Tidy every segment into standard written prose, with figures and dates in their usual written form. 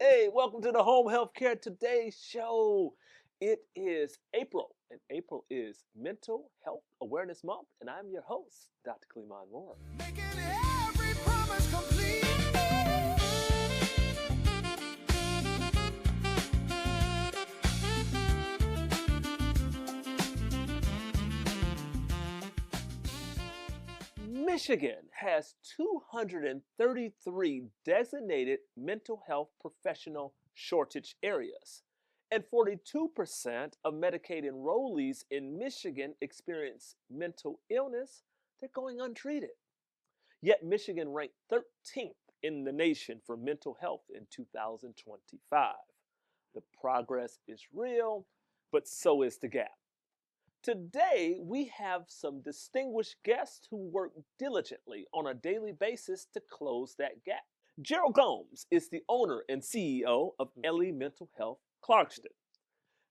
Hey, welcome to the Home Healthcare Today show. It is April, and April is Mental Health Awareness Month, and I'm your host, Dr. Cleamon Moorer. Making every promise complete. Michigan has 233 designated mental health professional shortage areas, and 42% of Medicaid enrollees in Michigan experience mental illness. They're going untreated. Yet Michigan ranked 13th in the nation for mental health in 2025. The progress is real, but so is the gap. Today, we have some distinguished guests who work diligently on a daily basis to close that gap. Gerald Gomes is the owner and CEO of Ellie Mental Health, Clarkston.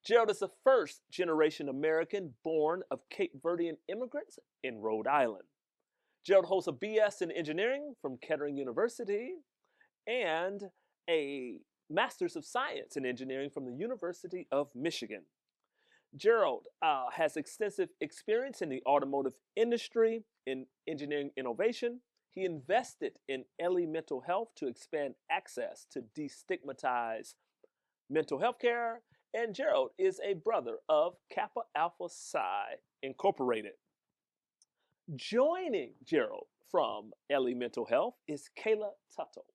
Gerald is a first generation American born of Cape Verdean immigrants in Rhode Island. Gerald holds a BS in engineering from Kettering University and a Master's of Science in Engineering from the University of Michigan. Gerald has extensive experience in the automotive industry in engineering innovation. He invested in Ellie Mental Health to expand access to destigmatize mental health care. And Gerald is a brother of Kappa Alpha Psi Incorporated. Joining Gerald from Ellie Mental Health is Kayla Tuttle,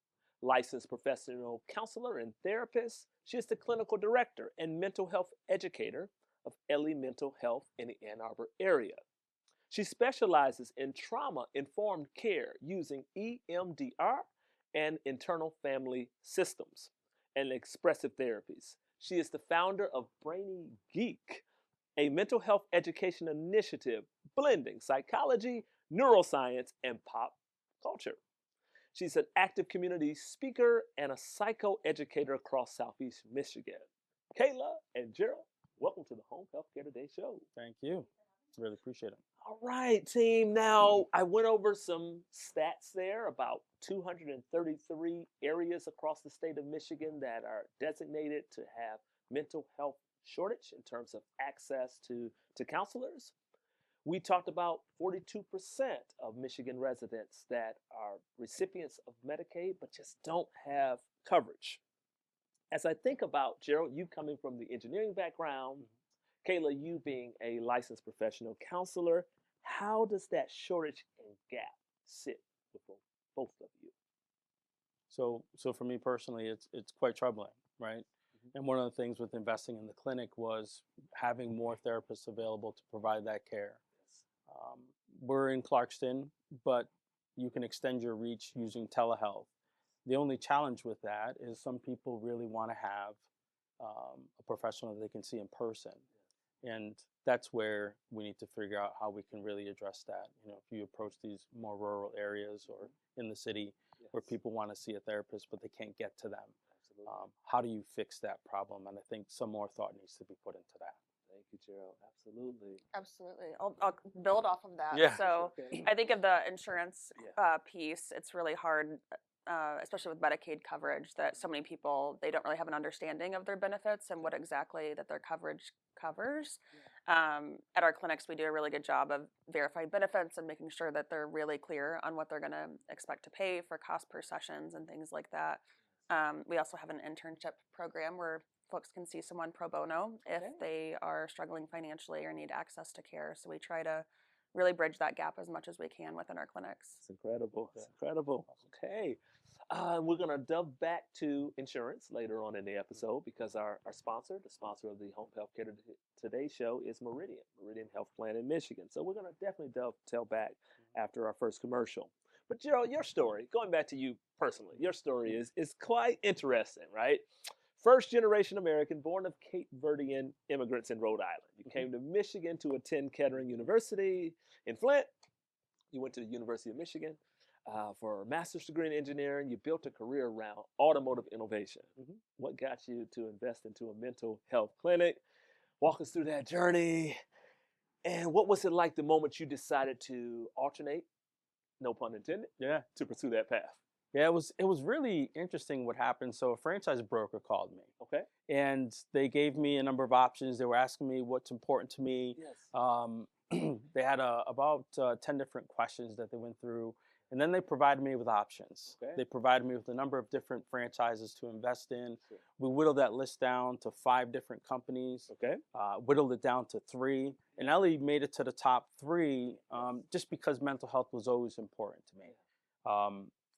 licensed professional counselor and therapist. She is the clinical director and mental health educator of Ellie Mental Health in the Ann Arbor area. She specializes in trauma-informed care using EMDR and internal family systems and expressive therapies. She is the founder of Brainy Geek, a mental health education initiative blending psychology, neuroscience, and pop culture. She's an active community speaker and a psychoeducator across Southeast Michigan. Kayla and Gerald, welcome to the Home Healthcare Today show. Thank you. Really appreciate it. All right, team. Now, I went over some stats there about 233 areas across the state of Michigan that are designated to have mental health shortage in terms of access to counselors. We talked about 42% of Michigan residents that are recipients of Medicaid but just don't have coverage. As I think about, Gerald, you coming from the engineering background, Kayla, you being a licensed professional counselor, how does that shortage and gap sit with both of you? So for me personally, it's quite troubling, right? And one of the things with investing in the clinic was having more therapists available to provide that care. We're in Clarkston, but you can extend your reach using telehealth. The only challenge with that is some people really want to have a professional that they can see in person. And that's where we need to figure out how we can really address that. You know, if you approach these more rural areas or in the city where people want to see a therapist, but they can't get to them. How do you fix that problem? And I think some more thought needs to be put into that. Thank you, Gerald. Absolutely. Absolutely. I'll build off of that. Yeah. So Okay. I think of the insurance piece, it's really hard, especially with Medicaid coverage, that so many people, they don't really have an understanding of their benefits and what exactly that their coverage covers. At our clinics, we do a really good job of verifying benefits and making sure that they're really clear on what they're going to expect to pay for cost per sessions and things like that. We also have an internship program where folks can see someone pro bono if they are struggling financially or need access to care. So we try to really bridge that gap as much as we can within our clinics. It's incredible. It's incredible. Okay. We're going to delve back to insurance later on in the episode because our sponsor, the sponsor of the Home Healthcare Today show, is Meridian Health Plan in Michigan. So we're going to definitely delve back after our first commercial. But Gerald, your story, going back to you personally, your story is quite interesting, right? First generation American, born of Cape Verdean immigrants in Rhode Island. You came to Michigan to attend Kettering University in Flint. You went to the University of Michigan for a master's degree in engineering. You built a career around automotive innovation. What got you to invest into a mental health clinic? Walk us through that journey. And what was it like the moment you decided to alternate, no pun intended, to pursue that path? Yeah, it was really interesting what happened. So a franchise broker called me, Okay. and they gave me a number of options. They were asking me what's important to me. Yes. They had about 10 different questions that they went through, and then they provided me with options. Okay. They provided me with a number of different franchises to invest in. Sure. We whittled that list down to 5 different companies, Okay. whittled it down to 3, and Ellie made it to the top 3 just because mental health was always important to me.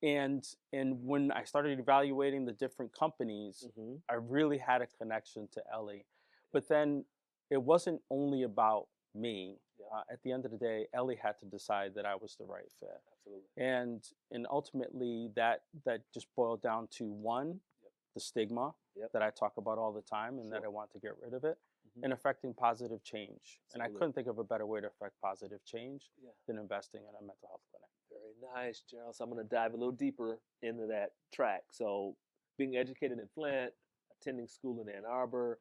And when I started evaluating the different companies, Mm-hmm. I really had a connection to Ellie. But then it wasn't only about me. At the end of the day, Ellie had to decide that I was the right fit. Absolutely. And ultimately that just boiled down to one, the stigma Yep. that I talk about all the time and that Sure. I want to get rid of it, Mhm. and affecting positive change. And I Absolutely. couldn't think of a better way to affect positive change Yeah. than investing in a mental health clinic. Very nice, Gerald. So I'm going to dive a little deeper into that track. So, being educated in Flint, attending school in Ann Arbor,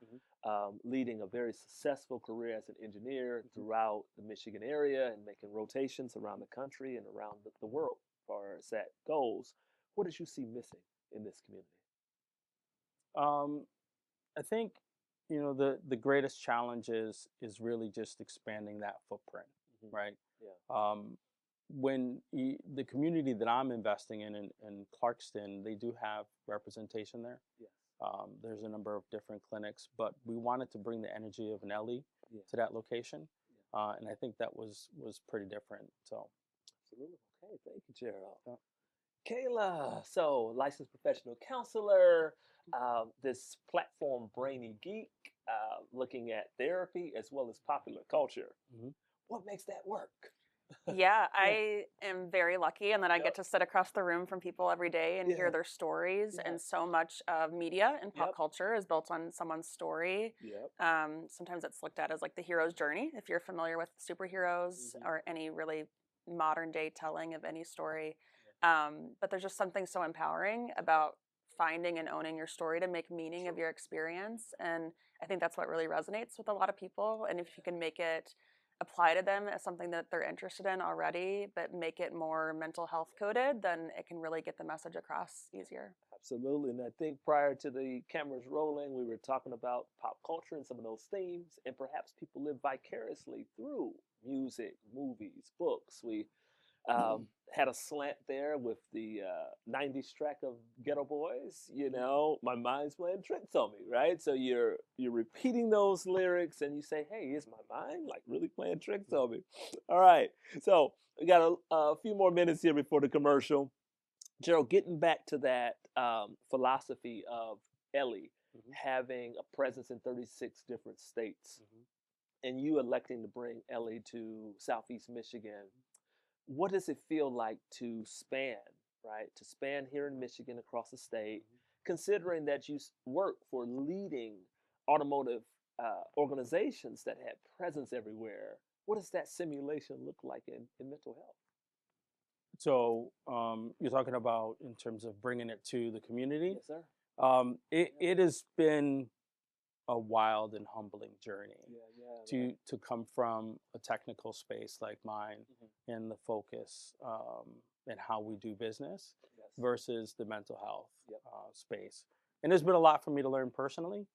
leading a very successful career as an engineer throughout the Michigan area and making rotations around the country and around the world as far as that goes. What did you see missing in this community? Um, I think the greatest challenge is really just expanding that footprint, Mhm. right? Yeah. When the community that I'm investing in Clarkston, they do have representation there. Yes. There's a number of different clinics, but we wanted to bring the energy of an Ellie Yeah. to that location, Yeah. and I think that was pretty different. So, Absolutely. Okay. Thank you, Gerald. yeah. Kayla, so licensed professional counselor, this platform Brainy Geek, looking at therapy as well as popular culture. Mhm. What makes that work? Yeah, I am very lucky in that I Yep. get to sit across the room from people every day and Yeah. hear their stories. Yeah. And so much of media and pop Yep. culture is built on someone's story. Yep. Sometimes it's looked at as like the hero's journey, if you're familiar with superheroes or any really modern day telling of any story. But there's just something so empowering about finding and owning your story to make meaning of your experience. And I think that's what really resonates with a lot of people. And if you can make it apply to them as something that they're interested in already, but make it more mental health coded, then it can really get the message across easier. Absolutely. And I think prior to the cameras rolling, we were talking about pop culture and some of those themes, and perhaps people live vicariously through music, movies, books. We had a slant there with the 90s track of Ghetto Boys. My mind's playing tricks on me, right? So you're repeating those lyrics and you say, hey, is my mind like really playing tricks on me? All right. So we got a few more minutes here before the commercial. Gerald, getting back to that philosophy of Ellie having a presence in 36 different states and you electing to bring Ellie to Southeast Michigan, what does it feel like to span, right? To span here in Michigan across the state, considering that you work for leading automotive organizations that had presence everywhere? What does that simulation look like in mental health? So you're talking about in terms of bringing it to the community. Yes, sir. It has been a wild and humbling journey to come from a technical space like mine and the focus and how we do business versus the mental health space. And there's been a lot for me to learn personally.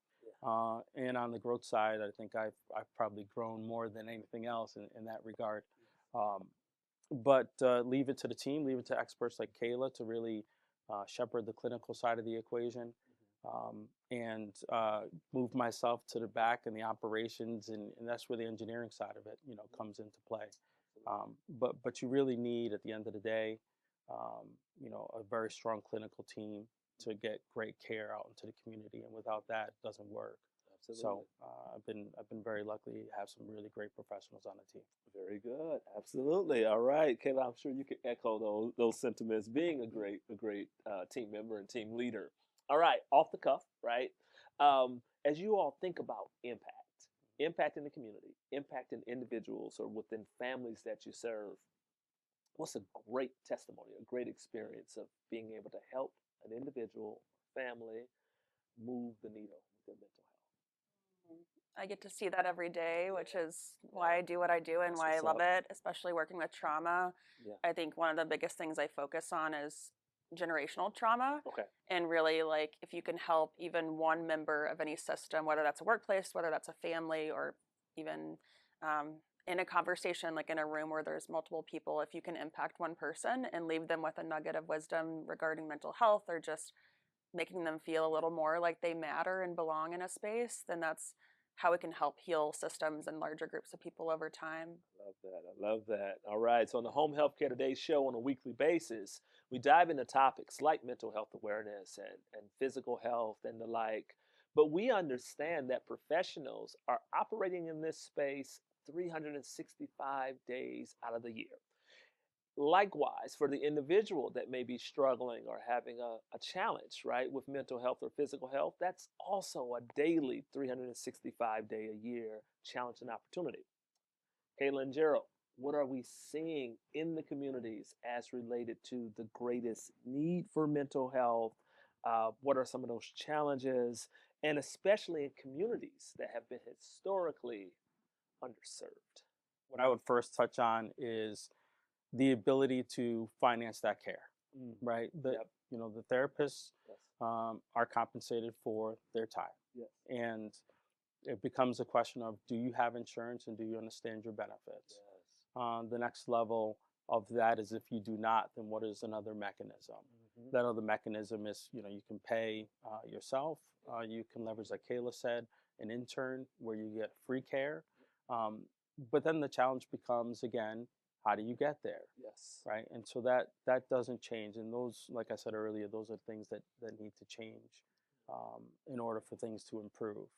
And on the growth side, I think I've probably grown more than anything else in that regard. But leave it to the team, leave it to experts like Kayla to really shepherd the clinical side of the equation. And move myself to the back in the operations, and that's where the engineering side of it, comes into play. But you really need, at the end of the day, a very strong clinical team to get great care out into the community, and without that, it doesn't work. Absolutely. So I've been very lucky to have some really great professionals on the team. Very good. Absolutely. All right, Kayla, I'm sure you can echo those sentiments. Being a great team member and team leader. All right, off the cuff, right? As you all think about impact in the community, impact in individuals or within families that you serve, what's a great testimony, a great experience of being able to help an individual, family, move the needle within mental health? I get to see that every day, which is why I do what I do and why I love it, especially working with trauma. Yeah. I think one of the biggest things I focus on is generational trauma. Okay. And really, like, if you can help even one member of any system, whether that's a workplace, whether that's a family, or even in a conversation, like in a room where there's multiple people, if you can impact one person and leave them with a nugget of wisdom regarding mental health, or just making them feel a little more like they matter and belong in a space, then that's how we can help heal systems and larger groups of people over time. Love that. I love that. All right. So on the Home Healthcare Today show on a weekly basis, we dive into topics like mental health awareness and physical health and the like. But we understand that professionals are operating in this space 365 days out of the year. Likewise, for the individual that may be struggling or having a challenge, right, with mental health or physical health, that's also a daily 365 day a year challenge and opportunity. Kayla and Gerald, what are we seeing in the communities as related to the greatest need for mental health? What are some of those challenges? And especially in communities that have been historically underserved. What I would first touch on is the ability to finance that care, right? Yep. The therapists Yes. are compensated for their time. Yes. And it becomes a question of, do you have insurance and do you understand your benefits? Yes. The next level of that is, if you do not, then what is another mechanism? That other mechanism is, you can pay yourself. You can leverage, like Kayla said, an intern where you get free care. But then the challenge becomes, again, how do you get there? Yes. Right. And so that doesn't change. And those, like I said earlier, those are things that need to change in order for things to improve.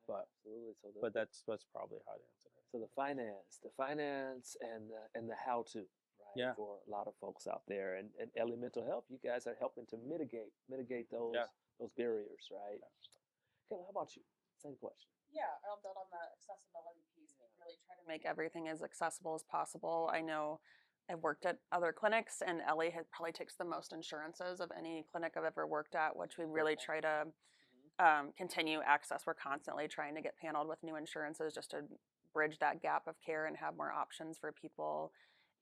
But Absolutely. So but that's probably how to answer that. so the finance and the how to, right? Yeah. For a lot of folks out there. And Ellie Mental Health, you guys are helping to mitigate those barriers, right? Okay, how about you? Same question. Yeah, I'll build on the accessibility piece. We really try to make everything as accessible as possible. I know I've worked at other clinics, and Ellie probably takes the most insurances of any clinic I've ever worked at, which we really try to continue access. We're constantly trying to get paneled with new insurances just to bridge that gap of care and have more options for people.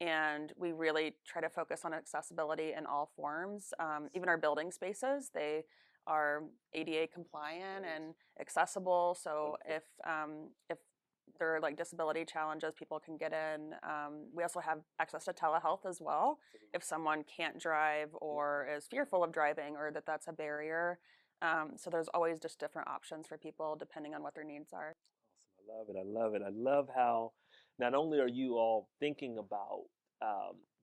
And we really try to focus on accessibility in all forms. Even our building spaces, they are ADA compliant and accessible. So if there are like disability challenges, people can get in. We also have access to telehealth as well. If someone can't drive or is fearful of driving, or that's a barrier. So there's always just different options for people depending on what their needs are. Awesome. I love it. I love it. I love how not only are you all thinking about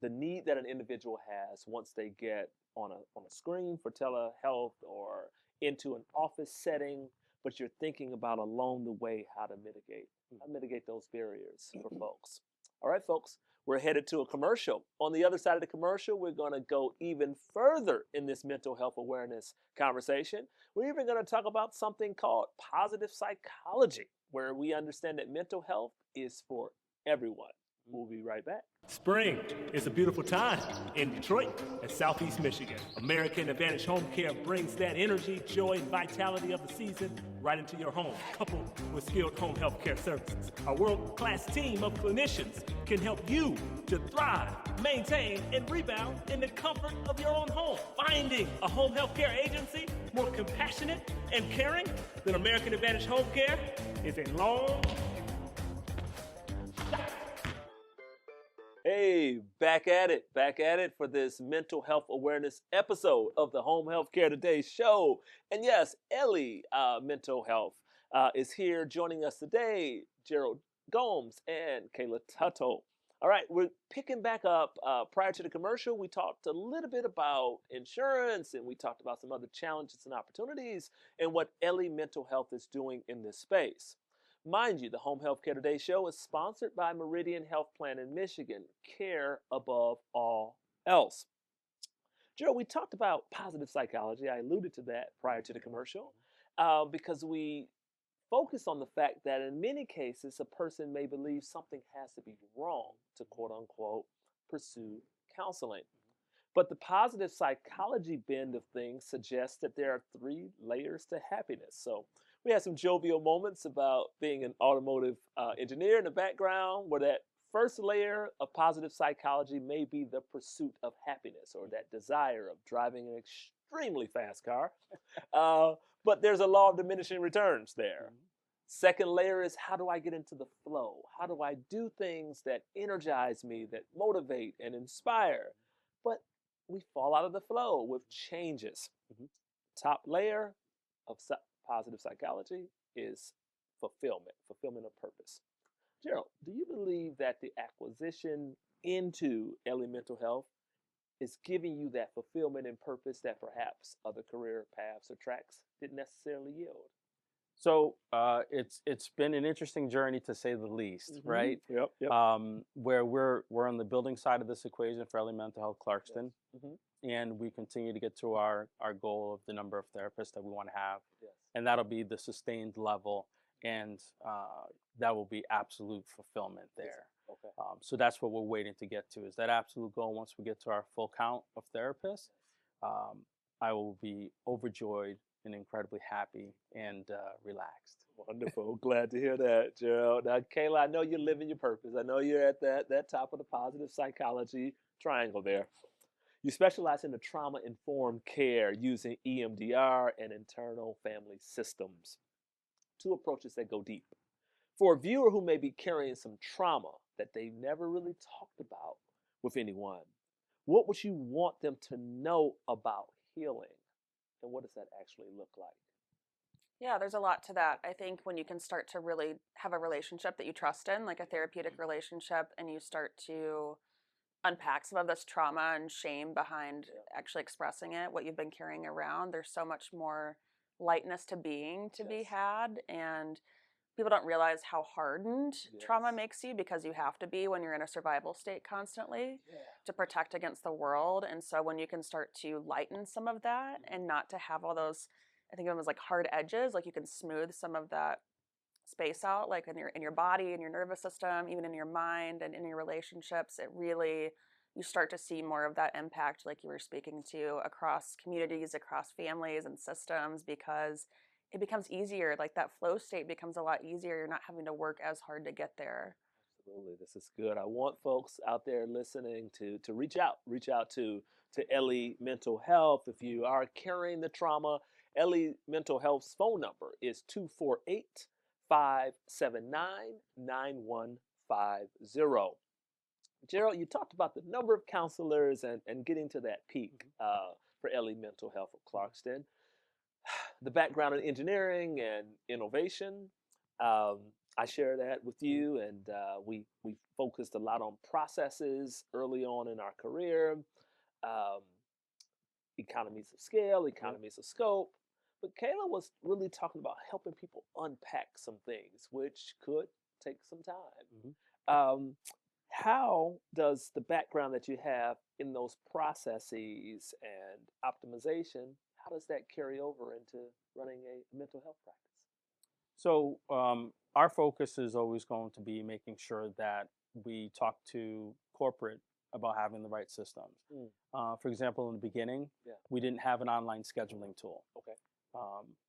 the need that an individual has once they get on a screen for telehealth or into an office setting, but you're thinking about along the way how to mitigate those barriers for folks. All right, folks, we're headed to a commercial. On the other side of the commercial, we're going to go even further in this mental health awareness conversation. We're even going to talk about something called positive psychology, where we understand that mental health is for everyone. We'll be right back. Spring is a beautiful time in Detroit and Southeast Michigan. American Advantage Home Care brings that energy, joy, and vitality of the season right into your home, coupled with skilled home health care services. Our world-class team of clinicians can help you to thrive, maintain, and rebound in the comfort of your own home. Finding a home health care agency more compassionate and caring than American Advantage Home Care is a long shot. Hey, back at it for this mental health awareness episode of the Home Healthcare Today show. And yes, Ellie Mental Health is here joining us today, Gerald Gomes and Kayla Tuttle. All right, we're picking back up. Prior to the commercial, we talked a little bit about insurance, and we talked about some other challenges and opportunities and what Ellie Mental Health is doing in this space. Mind you, the Home Healthcare Today show is sponsored by Meridian Health Plan in Michigan. Care above all else. Gerald, we talked about positive psychology. I alluded to that prior to the commercial because we focus on the fact that in many cases, a person may believe something has to be wrong to quote unquote pursue counseling. But the positive psychology bend of things suggests that there are 3 layers to happiness. So we had some jovial moments about being an automotive engineer in the background, where that first layer of positive psychology may be the pursuit of happiness or that desire of driving an extremely fast car. Uh, but there's a law of diminishing returns there. Second layer is how do I get into the flow? How do I do things that energize me, that motivate and inspire? But we fall out of the flow with changes. Top layer of positive psychology is fulfillment of purpose. Gerald, do you believe that the acquisition into Ellie Mental Health is giving you that fulfillment and purpose that perhaps other career paths or tracks didn't necessarily yield? So it's been an interesting journey to say the least, right? Yep. Yep. Where we're on the building side of this equation for Ellie Mental Health Clarkston, Yes. and we continue to get to our goal of the number of therapists that we want to have, Yes. and that'll be the sustained level, and that will be absolute fulfillment there. Okay. So that's what we're waiting to get to, is that absolute goal. Once we get to our full count of therapists, I will be overjoyed and incredibly happy and relaxed. Wonderful. Glad to hear that, Gerald. Now, Kayla, I know you're living your purpose. I know you're at that top of the positive psychology triangle there. You specialize in the trauma-informed care using EMDR and internal family systems. Two approaches that go deep. For a viewer who may be carrying some trauma that they've never really talked about with anyone, what would you want them to know about healing? And what does that actually look like? Yeah, there's a lot to that. I think when you can start to really have a relationship that you trust in, like a therapeutic relationship, and you start to unpack some of this trauma and shame behind actually expressing it, what you've been carrying around, there's so much more lightness to being to be had. And people don't realize how hardened trauma makes you, because you have to be when you're in a survival state constantly to protect against the world. And so when you can start to lighten some of that and not to have all those, I think of them as like hard edges, like you can smooth some of that space out, like in your body, in your nervous system, even in your mind and in your relationships, it really, you start to see more of that impact, like you were speaking to, across communities, across families and systems, because it becomes easier. Like that flow state becomes a lot easier. You're not having to work as hard to get there. Absolutely. This is good. I want folks out there listening to reach out to Ellie Mental Health. If you are carrying the trauma, Ellie Mental Health's phone number is 248-579-9150. Gerald, you talked about the number of counselors and getting to that peak for Ellie Mental Health of Clarkston. The background in engineering and innovation, I share that with you, and we focused a lot on processes early on in our career, economies of scale, economies of scope. But Kayla was really talking about helping people unpack some things, which could take some time. How does the background that you have in those processes and optimization, how does that carry over into running a mental health practice? So our focus is always going to be making sure that we talk to corporate about having the right systems. For example, in the beginning, we didn't have an online scheduling tool. Okay.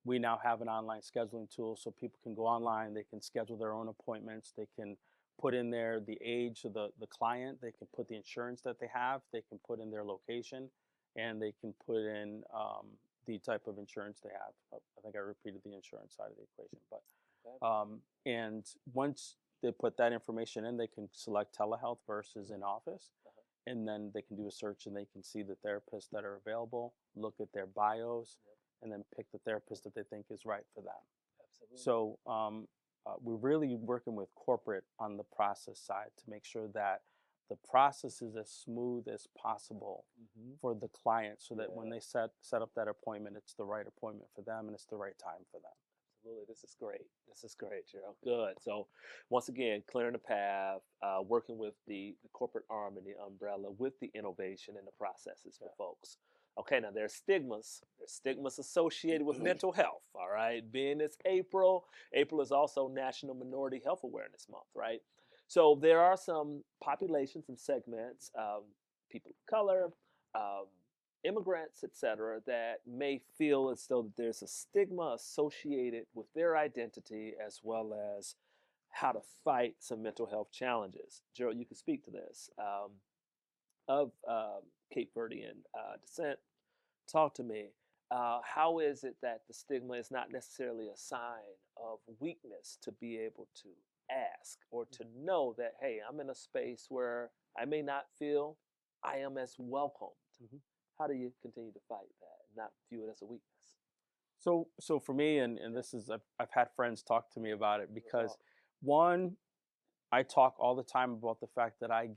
We now have an online scheduling tool, so people can go online, they can schedule their own appointments, they can put in there the age of the client, they can put the insurance that they have, they can put in their location, and they can put in the type of insurance they have. I think I repeated the insurance side of the equation, but and once they put that information in, they can select telehealth versus in office, and then they can do a search and they can see the therapists that are available, look at their bios, and then pick the therapist that they think is right for them. Absolutely. So we're really working with corporate on the process side to make sure that the process is as smooth as possible for the client, so that when they set up that appointment, it's the right appointment for them and it's the right time for them. Absolutely. This is great. This is great, Gerald. Good. So once again, clearing the path, working with the corporate arm and the umbrella with the innovation and the processes for folks. Okay, now there's stigmas. There's stigmas associated with mental health, all right? Being it's April is also National Minority Health Awareness Month, right? So there are some populations and segments, people of color, immigrants, etc., that may feel as though that there's a stigma associated with their identity, as well as how to fight some mental health challenges. Gerald, you can speak to this. Of Cape Verdean descent, talk to me. How is it that the stigma is not necessarily a sign of weakness to be able to ask or to know that, hey, I'm in a space where I may not feel I am as welcomed? Mhm. How do you continue to fight that and not view it as a weakness? So for me, and this is, I've had friends talk to me about it because talk. one, I talk all the time about the fact that I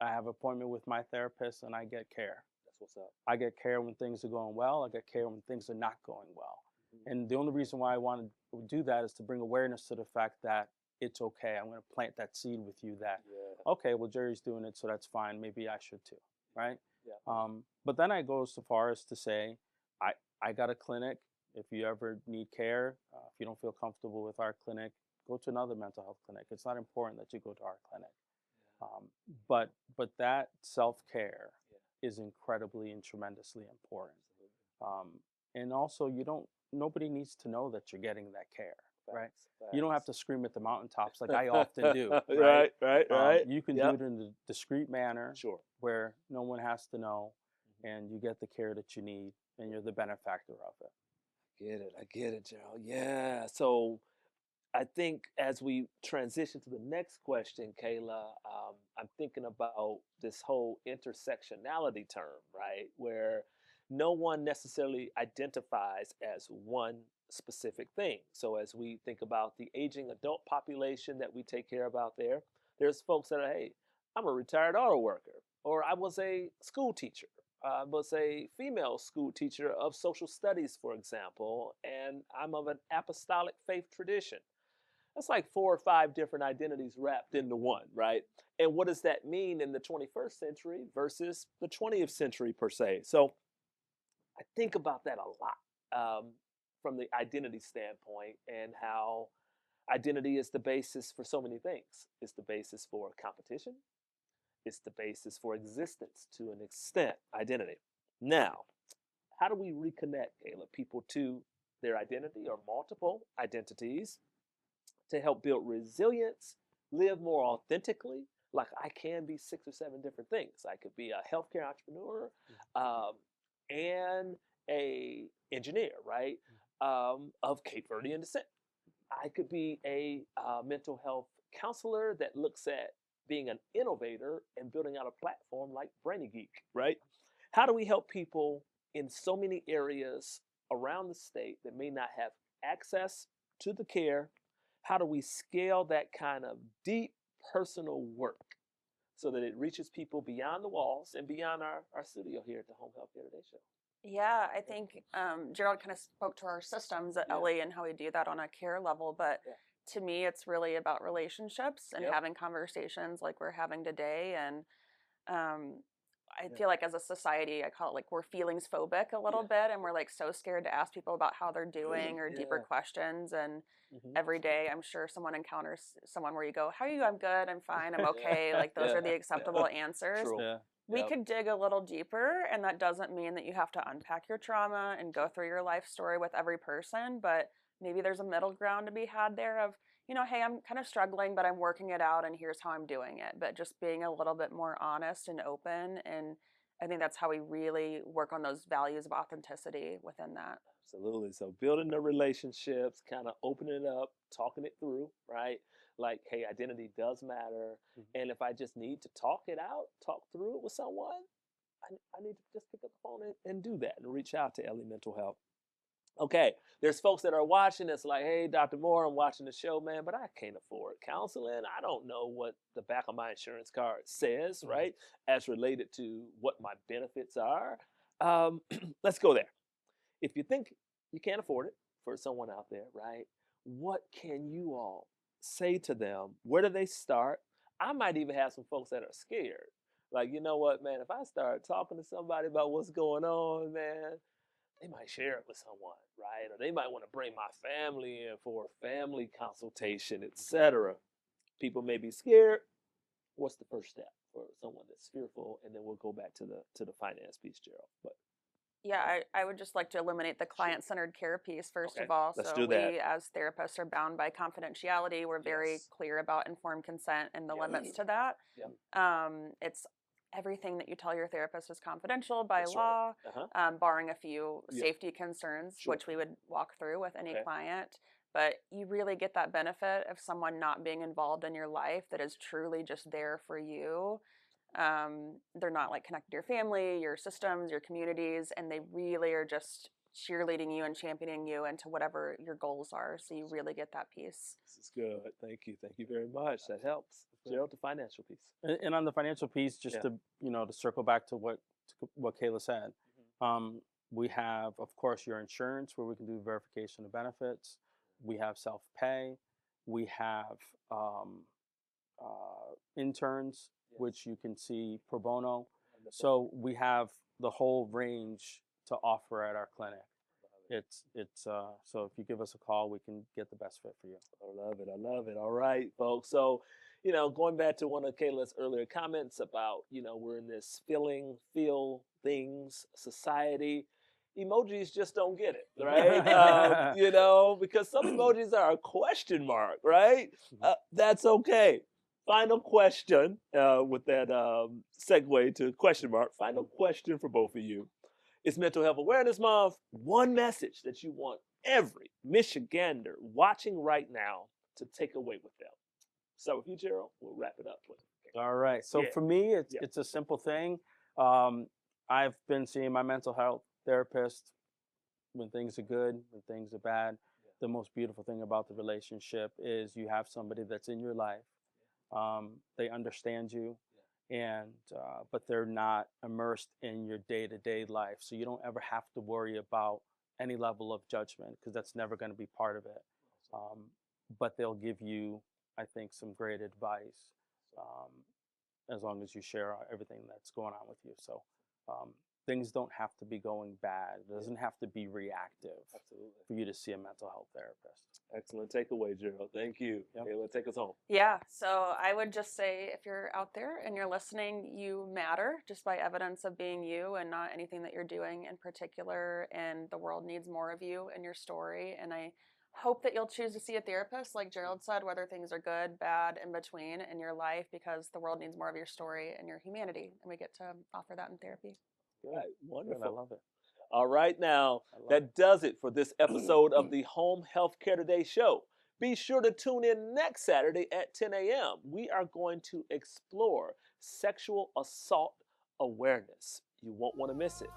have an appointment with my therapist and I get care. That's what's up. I get care when things are going well. I get care when things are not going well. And the only reason why I want to do that is to bring awareness to the fact that it's okay. I'm going to plant that seed with you that, Yeah. okay, well, Jerry's doing it, so that's fine. Maybe I should too, right? Yeah. But then I go so far as to say, I got a clinic. If you ever need care, if you don't feel comfortable with our clinic, go to another mental health clinic. It's not important that you go to our clinic. But that self-care is incredibly and tremendously important. And also, nobody needs to know that you're getting that care, right? You don't have to scream at the mountaintops like I often do, right? Right. You can do it in a discreet manner, Sure. where no one has to know, and you get the care that you need, and you're the benefactor of it. I get it, Gerald. Yeah. So I think as we transition to the next question, Kayla, I'm thinking about this whole intersectionality term, right? Where no one necessarily identifies as one specific thing. So as we think about the aging adult population that we take care of out there, there's folks that are, hey, I'm a retired auto worker, or I was a school teacher. I was a female school teacher of social studies, for example, and I'm of an apostolic faith tradition. That's like 4 or 5 different identities wrapped into one, right? And what does that mean in the 21st century versus the 20th century, per se? So I think about that a lot from the identity standpoint, and how identity is the basis for so many things. It's the basis for competition, it's the basis for existence to an extent, identity. Now, how do we reconnect, Kayla, people to their identity or multiple identities to help build resilience, live more authentically? Like, I can be 6 or 7 different things. I could be a healthcare entrepreneur and a engineer, right? Of Cape Verdean descent. I could be a mental health counselor that looks at being an innovator and building out a platform like Brainy Geek, right? How do we help people in so many areas around the state that may not have access to the care? How do we scale that kind of deep personal work so that it reaches people beyond the walls and beyond our studio here at the Home Health Care Today Show? Yeah, I think Gerald kind of spoke to our systems at Ellie and how we do that on a care level. But to me, it's really about relationships and having conversations like we're having today. And I feel like as a society, I call it like we're feelings phobic a little bit, and we're like so scared to ask people about how they're doing or deeper questions. And every day, I'm sure someone encounters someone where you go, "How are you? I'm good. I'm fine. I'm okay." Like those are the acceptable answers. True. We could dig a little deeper, and that doesn't mean that you have to unpack your trauma and go through your life story with every person, but maybe there's a middle ground to be had there of, hey, I'm kind of struggling, but I'm working it out, and here's how I'm doing it. But just being a little bit more honest and open, and I think that's how we really work on those values of authenticity within that. Absolutely. So building the relationships, kind of opening it up, talking it through, right? Like, hey, identity does matter. And if I just need to talk it out, talk through it with someone, I need to just pick up the phone and do that and reach out to Ellie Mental Health. Okay, there's folks that are watching this like, hey, Dr. Moore, I'm watching the show, man, but I can't afford counseling. I don't know what the back of my insurance card says, right, as related to what my benefits are. Let's go there. If you think you can't afford it for someone out there, right, what can you all say to them? Where do they start? I might even have some folks that are scared. Like, you know what, man, if I start talking to somebody about what's going on, man, they might share it with someone, right? Or they might want to bring my family in for a family consultation, etc. People may be scared. What's the first step for someone that's fearful? And then we'll go back to the finance piece, Gerald. But Yeah, I would just like to eliminate the client-centered care piece first Okay, of all. let's So do that. we as therapists are bound by confidentiality. We're very Yes. clear about informed consent and the Yeah. limits to that. Yeah. It's everything that you tell your therapist is confidential by That's right. law, Uh-huh. barring a few Yeah. safety concerns, Sure. which we would walk through with any Okay. client. But you really get that benefit of someone not being involved in your life that is truly just there for you. They're not like connected to your family, your systems, your communities, and they really are just cheerleading you and championing you into whatever your goals are. So you really get that piece. This is good. Thank you. Thank you very much. That helps. Gerald, the financial piece. And on the financial piece, just Yeah. to circle back to what Kayla said, we have, of course, your insurance where we can do verification of benefits. We have self-pay. We have interns, which you can see pro bono. So we have the whole range to offer at our clinic. So if you give us a call, we can get the best fit for you. I love it. I love it. All right, folks. So, going back to one of Kayla's earlier comments about, we're in this feel things society. Emojis just don't get it, right? Because some emojis are a question mark, right? That's okay. Final question with that segue to question mark. Final question for both of you. It's Mental Health Awareness Month. One message that you want every Michigander watching right now to take away with them. So with you, Gerald, we'll wrap it up. All right. So for me, it's a simple thing. I've been seeing my mental health therapist when things are good, when things are bad. The most beautiful thing about the relationship is you have somebody that's in your life. They understand you, but they're not immersed in your day-to-day life. So you don't ever have to worry about any level of judgment because that's never going to be part of it. But they'll give you, I think, some great advice as long as you share everything that's going on with you. So things don't have to be going bad. It doesn't have to be reactive for you to see a mental health therapist. Excellent takeaway, Gerald. Thank you. Yep. Kayla, take us home. Yeah, so I would just say if you're out there and you're listening, you matter just by evidence of being you and not anything that you're doing in particular. And the world needs more of you and your story. And I hope that you'll choose to see a therapist, like Gerald said, whether things are good, bad, in between in your life, because the world needs more of your story and your humanity. And we get to offer that in therapy. Right. Wonderful. I love it. All right, now that does it for this episode of the Home Healthcare Today show. Be sure to tune in next Saturday at 10 a.m. We are going to explore sexual assault awareness. You won't want to miss it.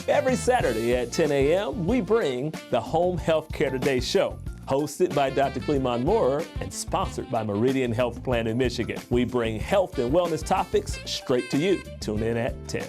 Every Saturday at 10 a.m., we bring the Home Healthcare Today show, hosted by Dr. Cleamon Moorer and sponsored by Meridian Health Plan in Michigan. We bring health and wellness topics straight to you. Tune in at 10.